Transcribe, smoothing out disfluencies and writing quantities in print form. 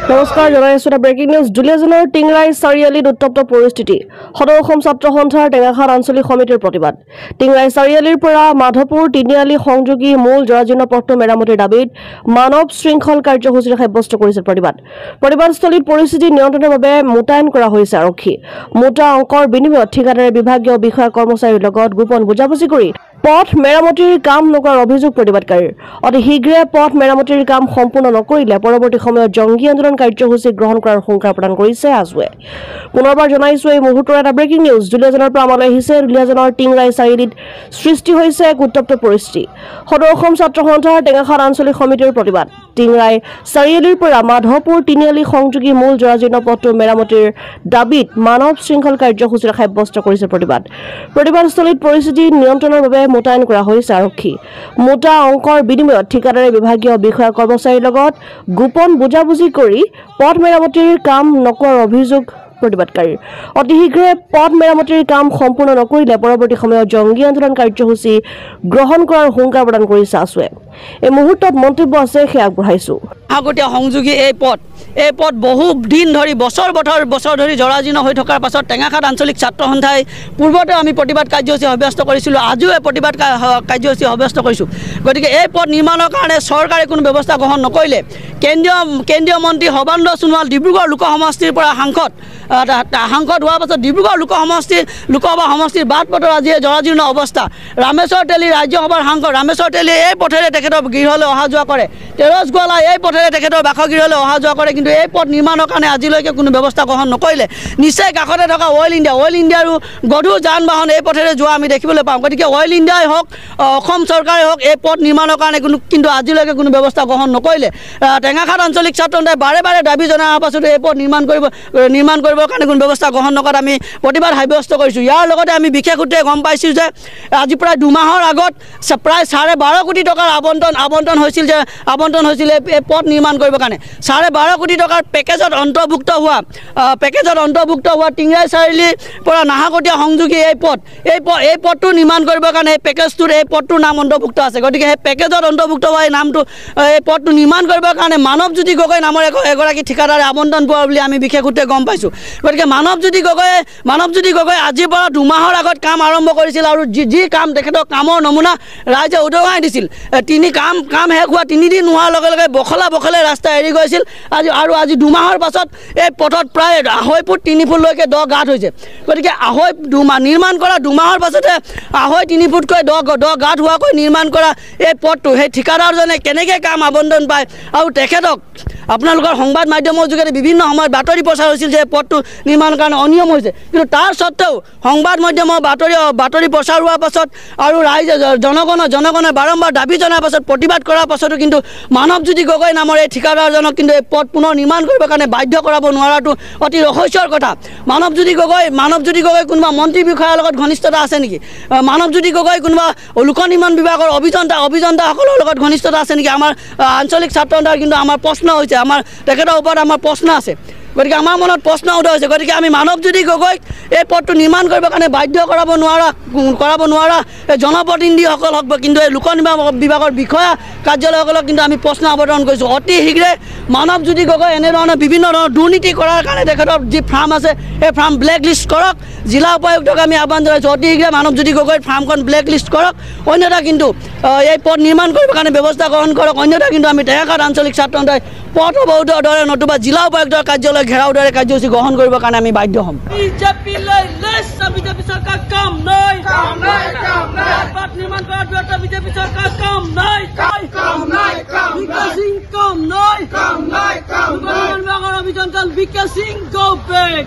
নমস্কাৰ জনাইছো এটা ব্ৰেকিং নিউজ দুলিয়াজানৰ টিংৰাই চাৰিআলিত উত্তপ্ত পৰিস্থিতি সদৌ অসম ছাত্ৰ সন্থাৰ টেঙাখাত আঞ্চলিক সমিতিৰ প্ৰতিবাদ টিংৰাই চাৰিআলিৰ পৰা মাধৱপুৰ তিনিআলি সংযোগী মূল জৰাজীৰ্ণ পথটো মেৰামতিৰ দাবীত মানৱ শৃংখল কাৰ্যসূচীৰে সাব্যস্ত কৰিছে প্ৰতিবাদস্থলীত পৰিস্থিতি নিয়ন্ত্ৰণৰ বাবে মোতায়েন কৰা হৈছে আৰক্ষী মোটা অংকৰ বিনিময়ত ঠিকাদাৰে বিভাগীয় বিষয়া কৰ্মচাৰীৰ লগত গোপন বুজাবুজি কৰি পথ মেৰামতিৰ কাম নকৰাৰ অভিযোগ প্ৰতিবাদকাৰীৰ অতি শীঘ্ৰে পথ মেৰামতিৰ কাম সম্পূৰ্ণ নকৰিলে পৰৱৰ্তী সময়ত জংগী আন্দোলন কাৰ্যসূচী গ্ৰহণ কৰাৰ সংকাৰ প্ৰদান কৰিছে আজুৱে পুনৰবাৰ জনাইছো এই মুহূৰ্তৰ এটা ব্ৰেকিং নিউজ দুলিয়াজানৰ পৰা আমালৈ আহিছে দুলিয়াজানৰ টিংৰাই চাৰিআলিত সৃষ্টি হৈছে এক উত্তপ্ত পৰিস্থিতি সদৌ অসম ছাত্ৰ সন্থাৰ টেঙাখাত আঞ্চলিক সমিতিৰ প্ৰতিবাদ টিংৰাই চাৰিআলিৰ পৰা মাধৱপুৰ তিনিআলি সংযোগী মূল জৰাজীৰ্ণ পথটো মেৰামতিৰ দাবীত মানৱ শৃংখল কাৰ্যসূচীৰে সাব্যস্ত কৰিছে প্ৰতিবাদস্থলীত পৰিস্থিতি নিয়ন্ত্ৰণৰ বাবে মোতায়েন কৰা হৈছে আৰক্ষী মোটা অংকৰ বিনিময়ত ঠিকাদাৰে বিভাগীয় বিষয়া কৰ্মচাৰীৰ লগত গোপন বুজাবুজি কৰি পথ মেৰামতিৰ কাম নকৰাৰ অভিযোগ প্ৰতিবাদকাৰীৰ অতি শীঘ্ৰে পথ মেৰামতিৰ কাম সম্পূৰ্ণ নকৰিলে পৰৱৰ্তী সময়ত জংগী আন্দোলন কাৰ্যসূচী গ্ৰহণ কৰাৰ সংকাৰ প্ৰদান কৰিছে আছুৱে এই মুহূৰ্তত মন্তব্য আছে সেয়া আগবঢ়াইছো আগতীয়া সংযোগী এই পথ বহু দিন ধৰি বছৰ ধৰি জৰাজীৰ্ণ হৈ থকাৰ পাছত টেঙাখাত আঞ্চলিক ছাত্ৰ সন্থাই পূৰ্বতে আমি প্ৰতিবাদ কাৰ্যসূচী সাব্যস্ত কৰিছিলোঁ আজিও এই প্ৰতিবাদ কাৰ্যসূচী সাব্যস্ত কৰিছোঁ গতিকে এই পথ নিৰ্মাণৰ কাৰণে চৰকাৰে কোনো ব্যৱস্থা গ্ৰহণ নকৰিলে কেন্দ্ৰীয় মন্ত্ৰী সৰ্বানন্দ সোণোৱাল ডিব্ৰুগড় লোক সমষ্টিৰ পৰা সাংসদ হোৱাৰ পাছত ডিব্ৰুগড় লোকসভা সমষ্টিৰ বাট পথৰ আজি জৰাজীৰ্ণ অৱস্থা ৰামেশ্বৰ তেলী ৰাজ্যসভাৰ সাংসদ ৰামেশ্বৰ তেলীয়ে এই পথেৰে তেখেতৰ গৃহলৈ অহা যোৱা কৰে তেৰছ গোৱালা এই পথেৰে তেখেতৰ বাসগৃহলৈ অহা যোৱা কৰে কিন্তু এই পথ নিৰ্মাণৰ কাৰণে আজিলৈকে কোনো ব্যৱস্থা গ্ৰহণ নকৰিলে নিশ্চয় কাষতে থকা অইল ইণ্ডিয়াৰো গধুৰ যান বাহন এই পথেৰে যোৱা আমি দেখিবলৈ পাওঁ গতিকে অইল ইণ্ডিয়াই হওক অসম চৰকাৰে হওক এই পথ নিৰ্মাণৰ কাৰণে কিন্তু আজিলৈকে কোনো ব্যৱস্থা গ্ৰহণ নকৰিলে টেঙাখাত আঞ্চলিক ছাত্ৰ সন্থাই বাৰে বাৰে দাবী জনাৰ পাছতো এই পথ নিৰ্মাণ কৰিবৰ কাৰণে কোনো ব্যৱস্থা গ্ৰহণ নকৰাত আমি প্ৰতিবাদ সাব্যস্ত কৰিছোঁ ইয়াৰ লগতে আমি বিশেষ সূত্ৰে গম পাইছোঁ যে আজি প্ৰায় দুমাহৰ আগত প্ৰায় 12.5 কোটি টকাৰ আবণ্টন হৈছিল এই পথ নিৰ্মাণ কৰিবৰ কাৰণে 12.5 কোটি টকাৰ পেকেজত অন্তৰ্ভুক্ত হোৱা টিংৰাই চাৰিআলিৰ পৰা নাহৰকটীয়া সংযোগী এই পথটো নিৰ্মাণ কৰিবৰ কাৰণে এই পেকেজটোৰ এই পথটোৰ নাম অন্তৰ্ভুক্ত আছে গতিকে সেই পেকেজত অন্তৰ্ভুক্ত হোৱা এই পথটো নিৰ্মাণ কৰিবৰ কাৰণে মানৱজ্যোতি গগৈ নামৰ এগৰাকী ঠিকাদাৰে আবণ্টন পোৱা বুলি আমি বিশেষ সূত্ৰে গম পাইছোঁ গতিকে মানৱজ্যোতি গগৈ আজিৰ পৰা দুমাহৰ আগত কাম আৰম্ভ কৰিছিল আৰু যি কাম তেখেতৰ কামৰ নমুনা ৰাইজে উদঙাই দিছিল কাম শেষ হোৱা 3 দিন হোৱাৰ লগে লগে বখলে ৰাস্তা এৰি গৈছিল আজি দুমাহৰ পাছত এই পথত প্ৰায় 2.5 ফুট 3 ফুটলৈকে দ গাঁত হৈছে গতিকে নিৰ্মাণ কৰা দুমাহৰ পাছতে 2.5-3 ফুটকৈ দ গাঁত হোৱাকৈ নিৰ্মাণ কৰা এই পথটো সেই ঠিকাদাৰজনে কেনেকৈ কাম আবণ্টন পায় আৰু তেখেতক আপোনালোকৰ সংবাদ মাধ্যমৰ যোগেদি বিভিন্ন সময়ত বাতৰি প্ৰচাৰ হৈছিল যে পথটো নিৰ্মাণৰ কাৰণে অনিয়ম হৈছে কিন্তু তাৰ স্বত্তেও সংবাদ মাধ্যমৰ বাতৰি প্ৰচাৰ হোৱাৰ পাছত আৰু ৰাইজে জনগণে বাৰম্বাৰ দাবী জনাৰ পাছত প্ৰতিবাদ কৰাৰ পাছতো কিন্তু মানৱজ্যোতি গগৈ নামৰ এই ঠিকাদাৰজনক কিন্তু এই পথ পুনৰ নিৰ্মাণ কৰিবৰ কাৰণে বাধ্য কৰাব নোৱাৰাটো অতি ৰহস্যৰ কথা মানৱজ্যোতি গগৈ কোনোবা মন্ত্ৰী বিষয়াৰ লগত ঘনিষ্ঠতা আছে নেকি মানৱজ্যোতি গগৈ কোনোবা লোক নিৰ্মাণ বিভাগৰ অভিযন্তাসকলৰ লগত ঘনিষ্ঠতা আছে নেকি আমাৰ আঞ্চলিক ছাত্ৰ সন্থাৰ কিন্তু আমাৰ প্ৰশ্ন হৈছে আমাৰ তেখেতৰ ওপৰত আমাৰ প্ৰশ্ন আছে গতিকে আমাৰ মনত প্ৰশ্ন উদয় হৈছে গতিকে আমি মানৱজ্যোতি গগৈক এই পথটো নিৰ্মাণ কৰিবৰ কাৰণে বাধ্য কৰাব নোৱাৰা জনপ্ৰতিনিধিসকল হওক কিন্তু এই লোক নিৰ্মাণ বিভাগৰ বিষয়া কাৰ্যালয়সকলক কিন্তু আমি প্ৰশ্ন আৱৰ্তন কৰিছোঁ অতি শীঘ্ৰে মানৱজ্যোতি গগৈ এনেধৰণৰ বিভিন্ন ধৰণৰ দুৰ্নীতি কৰাৰ কাৰণে তেখেতৰ যি ফাৰ্ম আছে সেই ফাৰ্ম ব্লেক লিষ্ট কৰক জিলা উপায়ুক্তক আমি আহ্বান জনাইছোঁ অতি শীঘ্ৰে মানৱজ্যোতি গগৈৰ ফাৰ্মখন ব্লেক লিষ্ট কৰক অন্যথা কিন্তু এই পথ নিৰ্মাণ কৰিবৰ কাৰণে ব্যৱস্থা গ্ৰহণ কৰক অন্যথা কিন্তু আমি টেঙাখাত আঞ্চলিক ছাত্ৰ সন্থাই পথ অৱৰোধৰ দৰে নতুবা জিলা উপায়ুক্তৰ কাৰ্যালয় ঘেৰাও দৰে কাৰ্যসূচী গ্ৰহণ কৰিবৰ কাৰণে আমি বাধ্য হ'ম বিজেপি চৰকাৰ কাম নাই পথ নিৰ্মাণ কৰাৰ বিজেপি চৰকাৰ কাম নাই অভিযন্তা বিকাশ সিং গো বেক